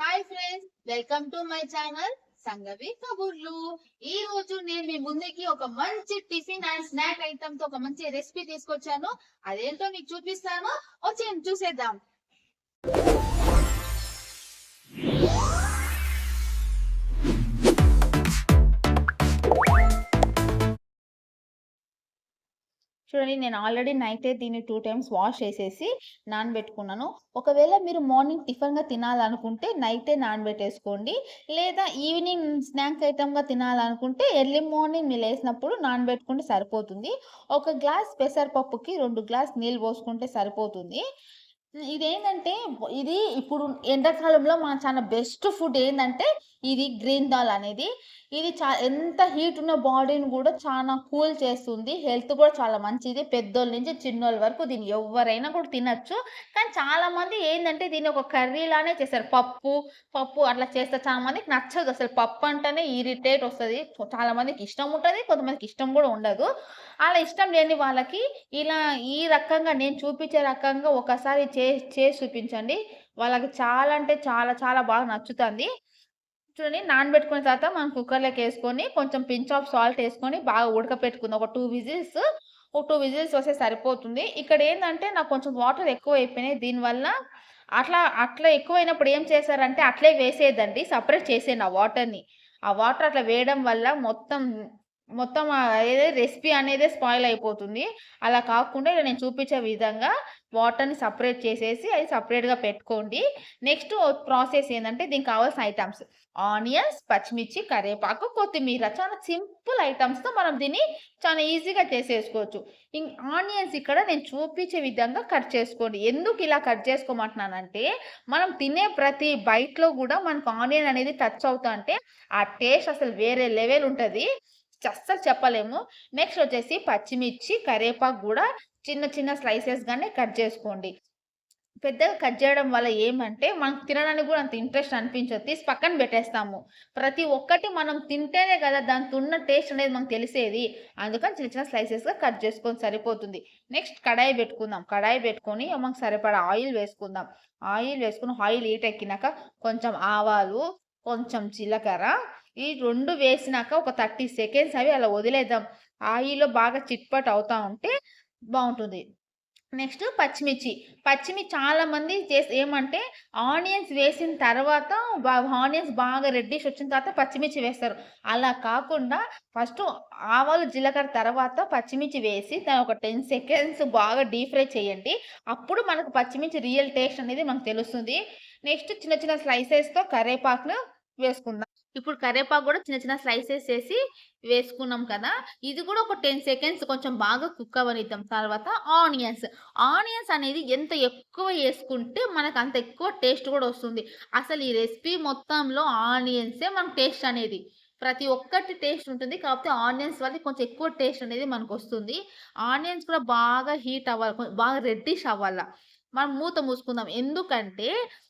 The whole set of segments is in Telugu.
Hi friends, welcome to my channel Sangavi కబుర్లు. ఈ రోజు నేను మీ ముందుకి ఒక మంచి టిఫిన్ అండ్ స్నాక్ ఐటమ్ తో ఒక మంచి రెసిపీ తీసుకొచ్చాను. అదేంటో మీకు చూపిస్తాను, వచ్చేయండి చూసేద్దాం. చూడండి, నేను ఆల్రెడీ నైటే దీన్ని 2 టైమ్స్ వాష్ చేసేసి నానబెట్టుకున్నాను. ఒకవేళ మీరు మార్నింగ్ టిఫిన్‌గా తినాలనుకుంటే నైటే నానబెట్టేసుకోండి. లేదా ఈవినింగ్ స్నాక్ ఐటెమ్‌గా తినాలనుకుంటే ఎర్లీ మార్నింగ్ మీరు లేసినప్పుడు నానబెట్టుకుంటే సరిపోతుంది. ఒక గ్లాస్ పెసరపప్పుకి 2 గ్లాస్ నీళ్ళు పోసుకుంటే సరిపోతుంది. ఇదేంటంటే ఇది ఇప్పుడు ఎండాకాలంలో మన చాలా బెస్ట్ ఫుడ్ ఏందంటే ఇది గ్రీన్ దాల్ అనేది. ఇది ఎంత హీట్ ఉన్న బాడీని కూడా చాలా కూల్ చేస్తుంది. హెల్త్ కూడా చాలా మంచిది. పెద్దోళ్ళ నుంచి చిన్నోళ్ళ వరకు దీన్ని ఎవ్వరైనా కూడా తినొచ్చు. కానీ చాలామంది ఏందంటే దీన్ని ఒక కర్రీ లానే చేస్తారు. పప్పు అట్లా చేస్తారు. చాలా మందికి నచ్చదు అసలు. పప్పు అంటేనే ఇరిటేట్ వస్తది. చాలా మందికి ఇష్టం ఉంటది. కొంతమందికి ఇష్టం కూడా ఉండదు. అలా ఇష్టం లేని వాళ్ళకి ఇలా ఈ రకంగా నేను చూపించే రకంగా ఒకసారి చేసి చూపించండి. వాళ్ళకి చాలా అంటే చాలా చాలా బాగా నచ్చుతుంది. చూడండి, నానబెట్టుకున్న తర్వాత మనం కుక్కర్‌లోకేసుకొని కొంచెం పించ్ ఆఫ్ సాల్ట్ ఏసుకొని బాగా ఉడకపెట్టుకుందాం. ఒక 2 విజిల్స్. ఒక 2 విజిల్స్ వస్తే సరిపోతుంది. ఇక్కడేందంటే నాకు కొంచెం వాటర్ ఎక్కువైపోయినాయి. దీనివల్ల అట్లా ఎక్కువైనప్పుడు ఏం చేశారంటే అట్లే వేసేయద్దండి. సెపరేట్ చేసేయండి ఆ వాటర్‌ని. ఆ వాటర్ అట్లా వేయడం వల్ల మొత్తం ఏదే రెసిపీ అనేదే స్పాయిల్ అయిపోతుంది. అలా కాకుండా ఇలా నేను చూపించే విధంగా వాటర్‌ని సెపరేట్ చేసేసి అది సెపరేట్‌గా పెట్టుకోండి. నెక్స్ట్ ప్రాసెస్ ఏందంటే దీనికి కావాల్సిన ఐటెమ్స్ ఆనియన్స్, పచ్చిమిర్చి, కరివేపాకు, కొత్తిమీర. చాలా సింపుల్ ఐటెమ్స్‌తో మనం దీన్ని చాలా ఈజీగా చేసేసుకోవచ్చు. ఆనియన్స్ ఇక్కడ నేను చూపించే విధంగా కట్ చేసుకోండి. ఎందుకు ఇలా కట్ చేసుకోమంటున్నానంటే మనం తినే ప్రతి బైట్‌లో గూడా మనకు ఆనియన్ అనేది టచ్ అవుతా ఉంటే ఆ టేస్ట్ అసలు వేరే లెవెల్ ఉంటది. అస్సలు చెప్పలేము. నెక్స్ట్ వచ్చేసి పచ్చిమిర్చి, కరివేపాకు గూడా చిన్న చిన్న స్లైసెస్‌గానే కట్ చేసుకోండి. పెద్దగా కట్ చేయడం వల్ల ఏమంటే, మనకు తినడానికి గూడా అంత ఇంట్రెస్ట్ అనిపించదు. తీసి పక్కన పెట్టేస్తాము. ప్రతి ఒక్కటి మనం తింటేనే గదా! దాంట్లో ఉన్న టేస్ట్ అనేది మనకు తెలిసేది. అందుకని చిన్న చిన్న స్లైసెస్‌గా కట్ చేసుకొని సరిపోతుంది. నెక్స్ట్ కడాయి పెట్టుకుందాం. కడాయి పెట్టుకొని మనకు సరిపడా ఆయిల్ వేసుకుందాం. ఆయిల్ వేసుకొని ఆయిల్ హీట్ ఎక్కినాక కొంచెం ఆవాలు, కొంచెం జీలకర్ర ఈ 2 వేసినాక ఒక 30 సెకండ్స్ అవి అలా వదిలేద్దాం. ఆయిల్‌లో బాగా చిట్పట్ అవుతా ఉంటే బావుంటుంది. నెక్స్ట్ పచ్చిమిర్చి చాలామంది ఏమంటే ఆనియన్స్ వేసిన తర్వాత ఆనియన్స్ బాగా రెడ్డిష్ వచ్చిన తర్వాత పచ్చిమిర్చి వేస్తారు. అలా కాకుండా ఫస్టు ఆవాలు, జీలకర్ర తర్వాత పచ్చిమిర్చి వేసి దాన్ని ఒక 10 సెకండ్స్ బాగా డీప్ ఫ్రై చేయండి. అప్పుడు మనకు పచ్చిమిర్చి రియల్ టేస్ట్ అనేది మనకు తెలుస్తుంది. నెక్స్ట్ చిన్న చిన్న స్లైసెస్‌తో కరివేపాకును వేసుకుందాం. ఇప్పుడు కరివేపాకు గూడా చిన్న చిన్న స్లైసెస్ చేసి వేసుకున్నాం కదా! ఇది గూడా ఒక 10 సెకండ్స్ కొంచెం బాగా కుక్ అవ్వనిద్దాం. తర్వాత ఆనియన్స్ అనేది ఎంత ఎక్కువ యేసుకుంటే మనకంత ఎక్కువ టేస్ట్ గూడా వస్తుంది. అసలు ఈ రెసిపీ మొత్తంలో ఆనియన్సే మనకు టేస్ట్ అనేది. ప్రతి ఒక్కటి టేస్ట్ ఉంటుంది. కాకపోతే ఆనియన్స్ వల్ల కొంచెం ఎక్కువ టేస్ట్ అనేది మనకొస్తుంది. ఆనియన్స్ కూడా బాగా హీట్ అవ్వాలి. బాగా రెడ్డిష్ అవ్వాల. మనం మూత మూసుకుందాం. ఎందుకంటే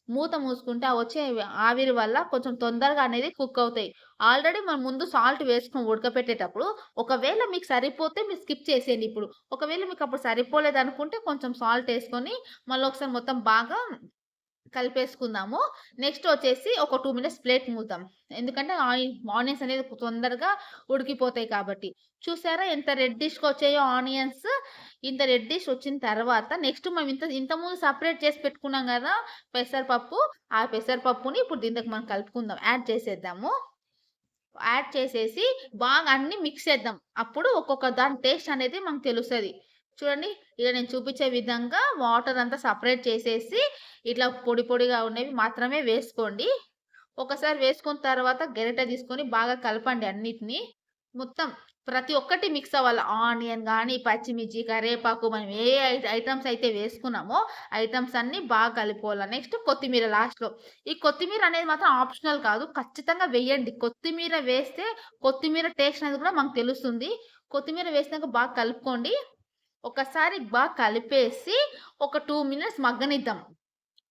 మూత మూసుకుంటే ఆ వచ్చే ఆవిరి వల్ల కొంచెం తొందరగా అనేది కుక్ అవుతాయి. ఆల్రెడీ మనం ముందు సాల్ట్ వేసుకొని ఉడకపెట్టేటప్పుడు ఒకవేళ మీకు సరిపోతే మీరు స్కిప్ చేసేయండి ఇప్పుడు. ఒకవేళ మీకు అప్పుడు సరిపోలేదనుకుంటే కొంచెం సాల్ట్ ఏసుకొని మళ్ళొకసారి మొత్తం బాగా కలిపేసుకుందాము. నెక్స్ట్ వచ్చేసి ఒక 2 మినిట్స్ ప్లేట్ మూద్దాం. ఎందుకంటే ఆనియన్స్ అనేది తొందరగా ఉడికిపోతాయి కాబట్టి. చూసారా ఎంత రెడ్డిష్‌గా వచ్చాయో ఆనియన్స్. ఇంత రెడ్డిష్ వచ్చిన తర్వాత నెక్స్ట్ మనం ఇంతకుముందు సెపరేట్ చేసి పెట్టుకున్నాం గదా! పెసరపప్పు. ఆ పెసరపప్పుని ఇప్పుడు దీంట్లోకి మనం కలుపుకుందాం. యాడ్ చేసేద్దాము. యాడ్ చేసేసి బాగా అన్నీ మిక్స్ చేద్దాం. అప్పుడు ఒక్కొక్క దాని టేస్ట్ అనేది మనకు తెలుస్తది. చూడండి, ఇలా నేను చూపించే విధంగా వాటర్ అంతా సెపరేట్ చేసేసి ఇట్లా పొడి పొడిగా ఉన్నవి మాత్రమే వేసుకోండి. ఒకసారి వేసుకున్న తర్వాత గరిటె తీసుకొని బాగా కలపండి అన్నిటిని. మొత్తం ప్రతి ఒక్కటి మిక్స్ అవ్వాలి. ఆనియన్ గాని, పచ్చిమిర్చి, కరివేపాకు మనం ఏ ఐటెమ్స్ అయితే వేసుకున్నామో ఐటెమ్స్ అన్నీ బాగా కలిపోవాల. నెక్స్ట్ కొత్తిమీర లాస్ట్‌లో. ఈ కొత్తిమీర అనేది మాత్రం ఆప్షనల్ కాదు. ఖచ్చితంగా వేయండి. కొత్తిమీర వేస్తే కొత్తిమీర టేస్ట్ అనేది కూడా మనకు తెలుస్తుంది. కొత్తిమీర వేసినాక బాగా కలుపుకోండి. ఒకసారి బాగా కలిపేసి ఒక 2 మినిట్స్ మగ్గనిద్దాం.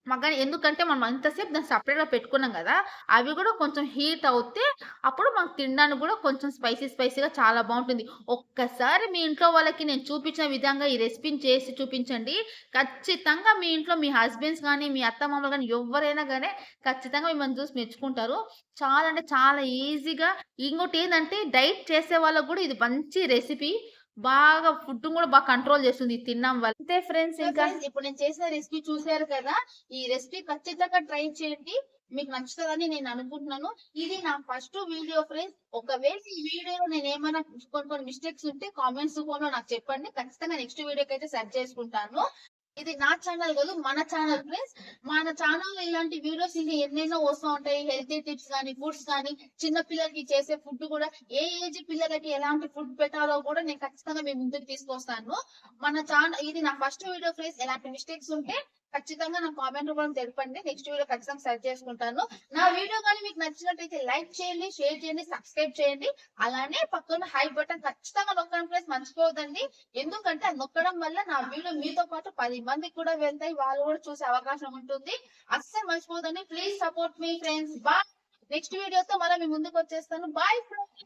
మగ్గాని ఎందుకంటే మనం అంతసేపు దాన్ని సెపరేట్‌గా పెట్టుకున్నాం గదా! అవి గూడా కొంచెం హీట్ అవుతే అప్పుడు మనకు తినడానికి గూడా కొంచెం స్పైసీగా చాలా బావుంటుంది. ఒక్కసారి మీ ఇంట్లో వాళ్ళకి నేను చూపించిన విధంగా ఈ రెసిపీని చేసి చూపించండి. ఖచ్చితంగా మీ ఇంట్లో మీ హస్బెండ్స్ గాని, మీ అత్తమామలు గాని ఎవ్వరైనా గాని ఖచ్చితంగా మిమ్మల్ని చూసి మెచ్చుకుంటారు. చాలా అంటే చాలా ఈజీగా ఇంకోటేందంటే డైట్ చేసే వాళ్ళకి గూడా ఇది మంచి రెసిపీ. బాగా ఫుడ్‌ని గూడా బాగా కంట్రోల్ చేస్తుంది ఇది తినడం వల్ల. అంతే ఫ్రెండ్స్ సో ఇంకా. ఫ్రెండ్స్ ఇప్పుడు నేను చేసిన రెసిపీ చూసారు కదా! ఈ రెసిపీ ఖచ్చితంగా ట్రై చేయండి. మీకు నచ్చుతదని నేను అనుకుంటున్నాను. ఇది నా ఫస్ట్ వీడియో ఫ్రెండ్స్. ఒకవేళ ఈ వీడియోలో నేనేమైనా కొన్ని మిస్టేక్స్ ఉంటే కామెంట్స్ రూపంలో నాకు చెప్పండి. ఖచ్చితంగా నెక్స్ట్ వీడియోకైతే సెట్ చేసుకుంటాను. ఇది నా ఛానల్ కాదు మన ఛానల్ ఫ్రెండ్స్. మన ఛానల్‌లో ఇలాంటి వీడియోస్ ఇంకా ఎన్నెన్నో వస్తూ ఉంటాయి. హెల్తీ టిప్స్ గాని, ఫుడ్స్ గాని, చిన్న పిల్లలకి చేసే ఫుడ్ కూడా ఏ ఏజ్ పిల్లలకి ఎలాంటి ఫుడ్ పెట్టాలో కూడా నేను ఖచ్చితంగా మీ ముందుకు తీసుకొస్తాను. ఇది నా ఫస్ట్ వీడియో ఫ్రెండ్స్. ఎలాంటి మిస్టేక్స్ ఉంటే ఖచ్చితంగా నాకు కామెంట్ రూపంలో తెలపండి. నెక్స్ట్ వీడియో ఖచ్చితంగా సెర్చ్ చేసుకుంటాను. నా వీడియో గాని మీకు నచ్చినట్టయితే లైక్ చేయండి, షేర్ చేయండి, సబ్స్క్రైబ్ చేయండి. అలానే పక్కన హై బటన్ ఖచ్చితంగా నొక్కడం ఫ్రెండ్స్ మర్చిపోవద్దండి. ఎందుకంటే అది నొక్కడం వల్ల నా వీడియో మీతో పాటు 10 మందికి కూడా వెళ్తాయి. వాళ్ళు కూడా చూసే అవకాశం ఉంటుంది. అస్సలు మర్చిపోవద్దండి. ప్లీజ్ సపోర్ట్ మీ ఫ్రెండ్స్. బాయ్. నెక్స్ట్ వీడియోతో మళ్ళీ మీ ముందుకు వచ్చేస్తాను. Bye friends.